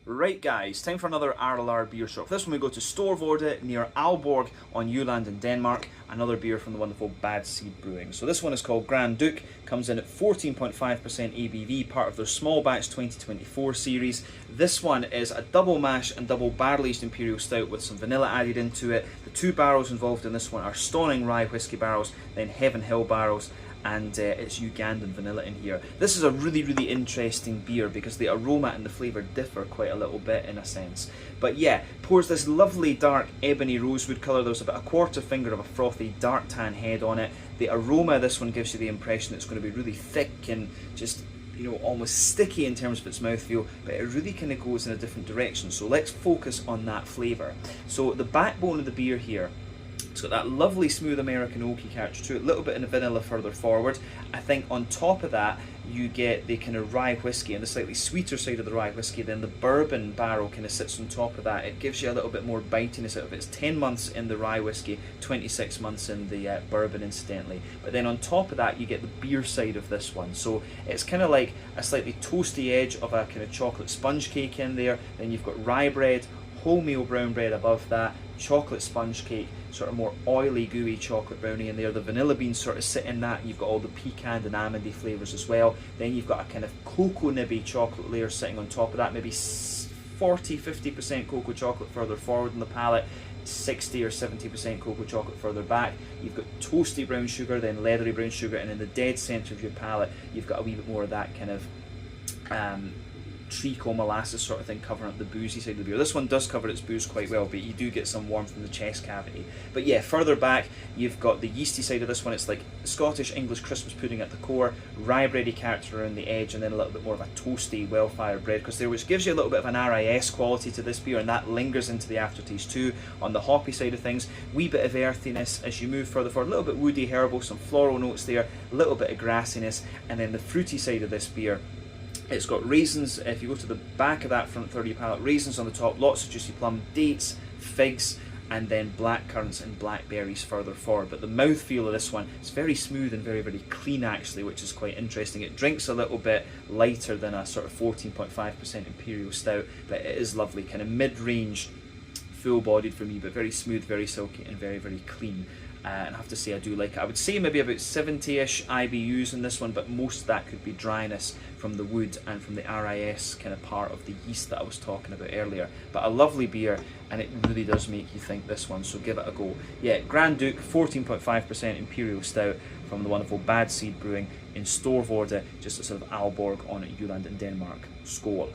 Right guys, time for another RLR beer shop. For this one we go to Storvorde near Ålborg on Jylland in Denmark. Another beer from the wonderful Bad Seed Brewing. So this one is called Grand Duc, comes in at 14.5% ABV, part of their small batch 2024 series. This one is a double mash and double barrel aged Imperial Stout with some vanilla added into it. The two barrels involved in this one are Stauning rye whiskey barrels, then Heaven Hill barrels, and it's Ugandan vanilla in here. This is a really interesting beer because the aroma and the flavour differ quite a little bit in a sense. But yeah, pours this lovely dark ebony rosewood colour. There's about a quarter finger of a frothy dark tan head on it. The aroma of this one gives you the impression it's going to be really thick and just, you know, almost sticky in terms of its mouthfeel, but it really kind of goes in a different direction. So let's focus on that flavour. So the backbone of the beer here, it's got that lovely smooth American oaky character to it, a little bit in the vanilla further forward. I think on top of that you get the kind of rye whiskey and the slightly sweeter side of the rye whiskey. Then the bourbon barrel kind of sits on top of that. It gives you a little bit more bitiness out of it. It's 10 months in the rye whiskey, 26 months in the bourbon incidentally. But then on top of that you get the beer side of this one. So it's kind of like a slightly toasty edge of a kind of chocolate sponge cake in there. Then you've got rye bread, wholemeal brown bread above that, chocolate sponge cake, sort of more oily, gooey chocolate brownie in there. The vanilla beans sort of sit in that, and you've got all the pecan and almondy flavours as well. Then you've got a kind of cocoa nibby chocolate layer sitting on top of that, maybe 40-50% cocoa chocolate further forward in the palate, 60 or 70% cocoa chocolate further back. You've got toasty brown sugar, then leathery brown sugar, and in the dead centre of your palate you've got a wee bit more of that kind of treacle molasses sort of thing covering up the boozy side of the beer. This one does cover its booze quite well, but you do get some warmth in the chest cavity. But yeah, further back you've got the yeasty side of this one. It's like Scottish English Christmas pudding at the core, rye bready character around the edge, and then a little bit more of a toasty, well-fired bread crust there, which gives you a little bit of an RIS quality to this beer, and that lingers into the aftertaste too. On the hoppy side of things, wee bit of earthiness as you move further forward, a little bit woody, herbal, some floral notes there, a little bit of grassiness, and then the fruity side of this beer, it's got raisins. If you go to the back of that front third of your palate, raisins on the top, lots of juicy plum, dates, figs, and then black currants and blackberries further forward. But the mouthfeel of this one is very smooth and very clean actually, which is quite interesting. It drinks a little bit lighter than a sort of 14.5% Imperial Stout, but it is lovely, kind of mid-range, full-bodied for me, but very smooth, very silky, and very clean. And I have to say I do like it. I would say maybe about 70-ish IBUs in this one, but most of that could be dryness from the wood and from the RIS kind of part of the yeast that I was talking about earlier. But a lovely beer, and it really does make you think, this one, so give it a go. Yeah, Grand Duc, 14.5% Imperial Stout from the wonderful Bad Seed Brewing in Storvorde, just outside of Ålborg on Jylland in Denmark. Skål!